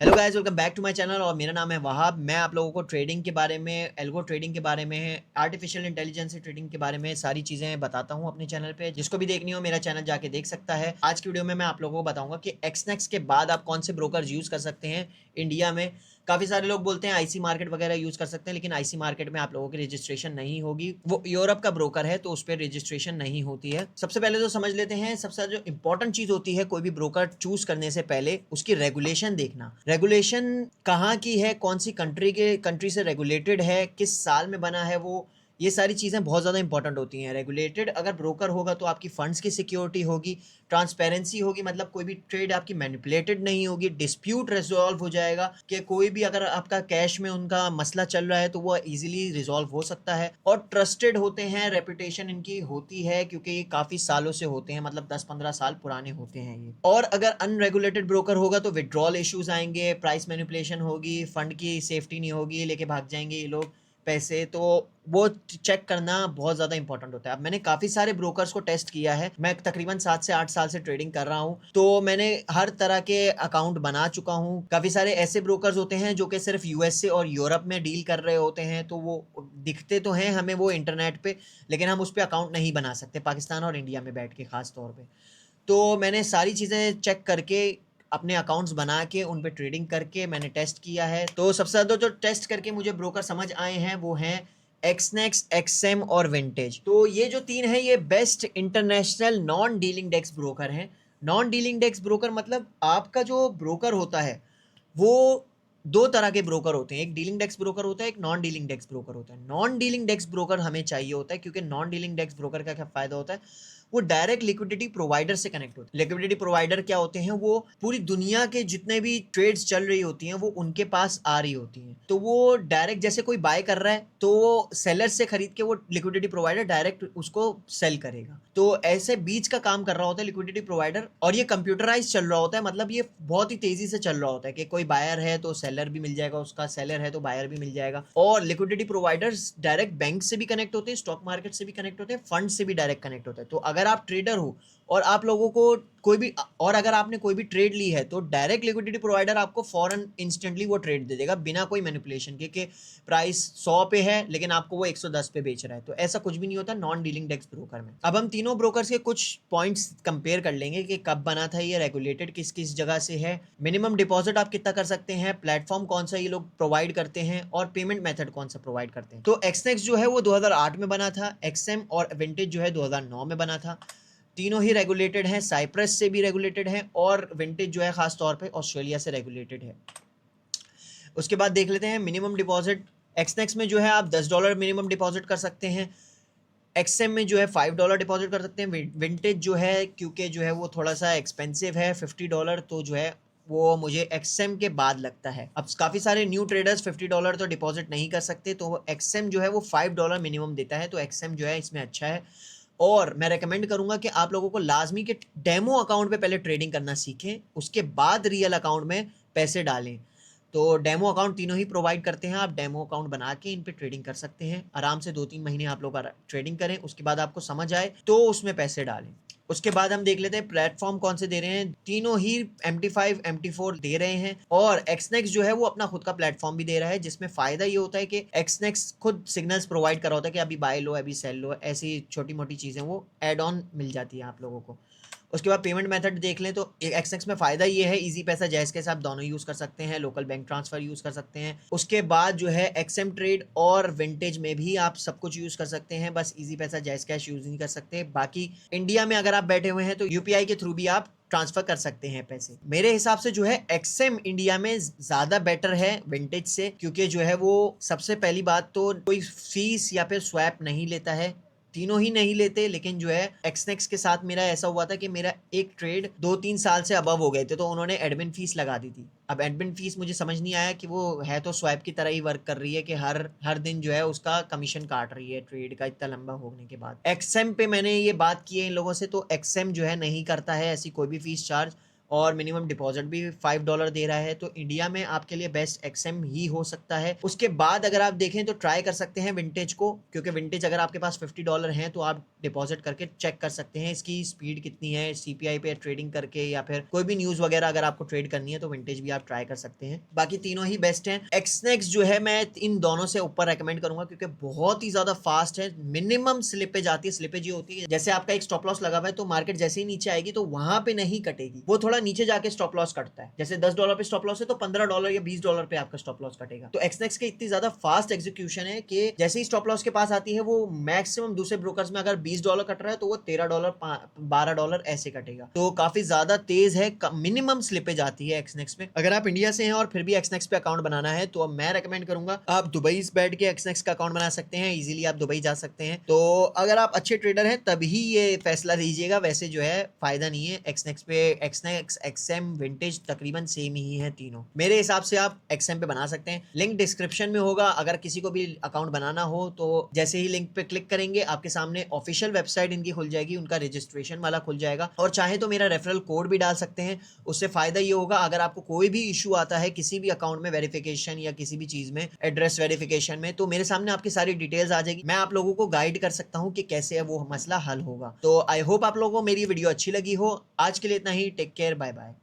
Hello guys, welcome back to my channel और मेरा नाम है वहाब। मैं आप लोगों को ट्रेडिंग के बारे में, एल्गो ट्रेडिंग के बारे में, आर्टिफिशियल इंटेलिजेंस ट्रेडिंग के बारे में सारी चीज़ें बताता हूँ अपने चैनल पे। जिसको भी देखनी हो मेरा चैनल जाके देख सकता है। आज की वीडियो में मैं आप लोगों को बताऊंगा कि एक्सनेक्स के बाद आप कौन से ब्रोकर यूज़ कर सकते हैं इंडिया में। काफ़ी सारे लोग बोलते हैं आईसी मार्केट वगैरह यूज़ कर सकते हैं, लेकिन आईसी मार्केट में आप लोगों की रजिस्ट्रेशन नहीं होगी। वो यूरोप का ब्रोकर है तो उस पर रजिस्ट्रेशन नहीं होती है। सबसे पहले तो समझ लेते हैं, सबसे जो इंपॉर्टेंट चीज़ होती है कोई भी ब्रोकर चूज करने से पहले उसकी रेगुलेशन देखना। रेगुलेशन कहाँ की है, कौन सी कंट्री से रेगुलेटेड है, किस साल में बना है वो, ये सारी चीज़ें बहुत ज़्यादा इंपॉर्टेंट होती हैं। रेगुलेटेड अगर ब्रोकर होगा तो आपकी फंड्स की सिक्योरिटी होगी, ट्रांसपेरेंसी होगी, मतलब कोई भी ट्रेड आपकी मैनिपुलेटेड नहीं होगी, डिस्प्यूट रिजॉल्व हो जाएगा कि कोई भी अगर आपका कैश में उनका मसला चल रहा है तो वो इजीली रिजॉल्व हो सकता है। और ट्रस्टेड होते हैं, रेपुटेशन इनकी होती है क्योंकि ये काफ़ी सालों से होते हैं, मतलब 10-15 साल पुराने होते हैं ये। और अगर अनरेगुलेटेड ब्रोकर होगा तो विड्रॉल इश्यूज आएंगे, प्राइस मैनिपुलेशन होगी, फंड की सेफ्टी नहीं होगी, लेके भाग जाएंगे ये लोग पैसे। तो वो चेक करना बहुत ज़्यादा इंपॉर्टेंट होता है। अब मैंने काफ़ी सारे ब्रोकर्स को टेस्ट किया है, मैं तकरीबन 7 से 8 साल से ट्रेडिंग कर रहा हूँ, तो मैंने हर तरह के अकाउंट बना चुका हूँ। काफ़ी सारे ऐसे ब्रोकर्स होते हैं जो कि सिर्फ यूएसए और यूरोप में डील कर रहे होते हैं, तो वो दिखते तो हैं हमें वो इंटरनेट पे, लेकिन हम उस पर अकाउंट नहीं बना सकते पाकिस्तान और इंडिया में बैठ के ख़ास तौर पर। तो मैंने सारी चीज़ें चेक करके अपने अकाउंट्स बना के उन पे ट्रेडिंग करके मैंने टेस्ट किया है। तो सबसे ज़्यादा जो टेस्ट करके मुझे ब्रोकर समझ आए हैं वो हैं एक्सनेक्स, एक्सएम और विंटेज। तो ये जो तीन है ये best international non dealing desk broker हैं। नॉन डीलिंग डेस्क ब्रोकर मतलब आपका जो ब्रोकर होता है वो दो तरह के ब्रोकर होते हैं, एक डीलिंग डेस्क ब्रोकर होता है, एक नॉन डीलिंग डेस्क ब्रोकर होता है। नॉन डीलिंग डेस्क ब्रोकर हमें चाहिए होता है क्योंकि नॉन डीलिंग डेस्क ब्रोकर का क्या फायदा होता है, वो डायरेक्ट लिक्विडिटी प्रोवाइडर से कनेक्ट होते हैं। लिक्विडिटी प्रोवाइडर क्या होते हैं, वो पूरी दुनिया के जितने भी ट्रेड्स चल रही होती हैं वो उनके पास आ रही होती हैं। तो वो डायरेक्ट जैसे कोई बाय कर रहा है तो वो सेलर से खरीद के वो लिक्विडिटी प्रोवाइडर डायरेक्ट उसको सेल करेगा। तो ऐसे बीच का काम कर रहा होता है लिक्विडिटी प्रोवाइडर, और ये कंप्यूटराइज चल रहा होता है, मतलब ये बहुत ही तेजी से चल रहा होता है कि कोई बायर है तो सेलर भी मिल जाएगा, उसका सेलर है तो बायर भी मिल जाएगा। और लिक्विडिटी प्रोवाइडर्स डायरेक्ट बैंक से भी कनेक्ट होते हैं, स्टॉक मार्केट से भी कनेक्ट होते हैं, फंड से भी डायरेक्ट कनेक्ट होते हैं। तो अगर आप ट्रेडर हो और आप लोगों को कोई भी, और अगर आपने कोई भी ट्रेड ली है तो डायरेक्ट लिक्विडिटी प्रोवाइडर आपको फॉरन इंस्टेंटली वो ट्रेड दे देगा बिना कोई मैनिपुलेशन के कि प्राइस 100 पे है लेकिन आपको वो 110 पे बेच रहा है। तो ऐसा कुछ भी नहीं होता नॉन डीलिंग डेस्क ब्रोकर में। अब हम तीनों ब्रोकर्स के कुछ पॉइंट्स कंपेयर कर लेंगे कि कब बना था ये, रेगुलेटेड किस किस जगह से है, मिनिमम डिपॉजिट आप कितना कर सकते हैं, प्लेटफॉर्म कौन सा ये लोग प्रोवाइड करते हैं, और पेमेंट मेथड कौन सा प्रोवाइड करते हैं। तो एक्सनेक्स जो है वो 2008 में बना था, एक्सएम और विंटेज जो है 2009 में बना था। तीनों ही रेगुलेटेड हैं, साइप्रस से भी रेगुलेटेड हैं, और विंटेज जो है खास तौर पे ऑस्ट्रेलिया से रेगुलेटेड है। उसके बाद देख लेते हैं मिनिमम डिपॉजिट। एक्सनेक्स में जो है आप $10 मिनिमम डिपॉजिट कर सकते हैं, एक्सएम में जो है $5 डिपॉजिट कर सकते हैं। विंटेज जो है क्योंकि जो है वो थोड़ा सा एक्सपेंसिव है, $50, तो जो है वो मुझे एक्सएम के बाद लगता है। अब काफ़ी सारे न्यू ट्रेडर्स $50 तो डिपॉजिट नहीं कर सकते, तो एक्सएम जो है वो $5 मिनिमम देता है, तो एक्सएम जो है इसमें अच्छा है। और मैं रेकमेंड करूंगा कि आप लोगों को लाजमी के डेमो अकाउंट पे पहले ट्रेडिंग करना सीखें, उसके बाद रियल अकाउंट में पैसे डालें। तो डेमो अकाउंट तीनों ही प्रोवाइड करते हैं, आप डेमो अकाउंट बना के इन पे ट्रेडिंग कर सकते हैं आराम से। 2-3 महीने आप लोग ट्रेडिंग करें, उसके बाद आपको समझ आए तो उसमें पैसे डालें। उसके बाद हम देख लेते हैं प्लेटफॉर्म कौन से दे रहे हैं। तीनों ही MT5 MT4 दे रहे हैं, और एक्सनेक्स जो है वो अपना खुद का प्लेटफॉर्म भी दे रहा है, जिसमें फायदा ये होता है कि एक्सनेक्स खुद सिग्नल्स प्रोवाइड कर रहा होता है कि अभी बाय लो, अभी सेल लो, ऐसी छोटी मोटी चीज़ें वो एड ऑन मिल जाती है आप लोगों को। उसके बाद पेमेंट मेथड देख लें तो एक्सनेक्स में फ़ायदा ये है, इजी पैसा जैस के साथ दोनों यूज़ कर सकते हैं, लोकल बैंक ट्रांसफ़र यूज़ कर सकते हैं। उसके बाद जो है एक्सएम ट्रेड और विंटेज में भी आप सब कुछ यूज़ कर सकते हैं, बस इजी पैसा जैस कैश यूज़ नहीं कर सकते। बाकी इंडिया में अगर आप बैठे हुए हैं तो यूपीआई के थ्रू भी आप ट्रांसफर कर सकते हैं पैसे। मेरे हिसाब से जो है एक्सएम इंडिया में ज़्यादा बेटर है विंटेज से, क्योंकि जो है वो सबसे पहली बात तो कोई फीस या फिर स्वैप नहीं लेता है, तीनों ही नहीं लेते। लेकिन जो है एक्सनेक्स के साथ मेरा ऐसा हुआ था कि मेरा एक ट्रेड 2-3 साल से अबव हो गए थे, तो उन्होंने एडमिन फीस लगा दी थी। अब एडमिन फीस मुझे समझ नहीं आया कि वो है तो स्वैप की तरह ही वर्क कर रही है कि हर हर दिन जो है उसका कमीशन काट रही है ट्रेड का इतना लंबा होने के बाद। एक्सएम पे मैंने ये बात की है इन लोगों से, तो एक्सएम जो है नहीं करता है ऐसी कोई भी फीस चार्ज, और मिनिमम डिपॉजिट भी $5 दे रहा है, तो इंडिया में आपके लिए बेस्ट एक्सएम ही हो सकता है। उसके बाद अगर आप देखें तो ट्राई कर सकते हैं विंटेज को, क्योंकि विंटेज अगर आपके पास $50 हैं तो आप डिपॉजिट करके चेक कर सकते हैं इसकी स्पीड कितनी है, सीपीआई पे ट्रेडिंग करके, या फिर कोई भी न्यूज वगैरह अगर आपको ट्रेड करनी है तो विंटेज भी आप ट्राई कर सकते हैं। बाकी तीनों ही बेस्ट हैं। एक्सनेक्स जो है मैं इन दोनों से ऊपर रेकमेंड करूंगा, क्योंकि बहुत ही ज्यादा फास्ट है, मिनिमम स्लिपेज आती है। स्लिपेज ये होती है जैसे आपका एक स्टॉप लॉस लगा हुआ है तो मार्केट जैसे ही नीचे आएगी तो वहां पे नहीं कटेगी, वो थोड़ा नीचे जाके स्टॉप लॉस कटता है। जैसे $10 पे स्टॉप लॉस है तो $15 या $20 पे आपका स्टॉप लॉस कटेगा। तो एक्सनेक्स के इतनी ज्यादा फास्ट एग्जीक्यूशन है कि जैसे ही स्टॉप लॉस के पास आती है वो मैक्सिमम दूसरे ब्रोकर्स में अगर $20 कट रहा है तो वो $13 $12 ऐसे कटेगा। तो काफी ज्यादा तेज है, मिनिमम स्लिपेज आती है एक्सनेक्स में। अगर आप इंडिया से हैं और फिर भी एक्सनेक्स पे अकाउंट बनाना है तो मैं रेकमेंड करूंगा आप दुबई बैठ के एक्सनेक्स का अकाउंट बना सकते हैं। इजीली आप दुबई जा सकते हैं। तो अगर आप अच्छे ट्रेडर हैं तभी ये फैसला लीजिएगा, वैसे जो है फायदा नहीं है। एक्सनेक्स पे एक्सनेक्स, एक्सएम, विंटेज तकरीबन सेम ही है तीनों। मेरे हिसाब से आप एक्सएम पे बना सकते हैं। लिंक डिस्क्रिप्शन में होगा। अगर किसी को भी अकाउंट बनाना हो तो जैसे ही लिंक पे क्लिक करेंगे आपके सामने ऑफिशियल वेबसाइट इनकी खुल जाएगी, उनका रजिस्ट्रेशन वाला खुल जाएगा। और चाहे तो मेरा रेफरल कोड भी डाल सकते हैं। उससे फायदा ये होगा अगर आपको कोई भी इशू आता है किसी भी अकाउंट में वेरिफिकेशन या किसी भी चीज में, एड्रेस वेरिफिकेशन में, तो मेरे सामने आपकी सारी डिटेल्स आ जाएगी। मैं आप लोगों को गाइड कर सकता हूं कि कैसे वो मसला हल होगा। तो आई होप आप लोगों को मेरी वीडियो अच्छी लगी हो। आज के लिए इतना ही। Take care, bye bye.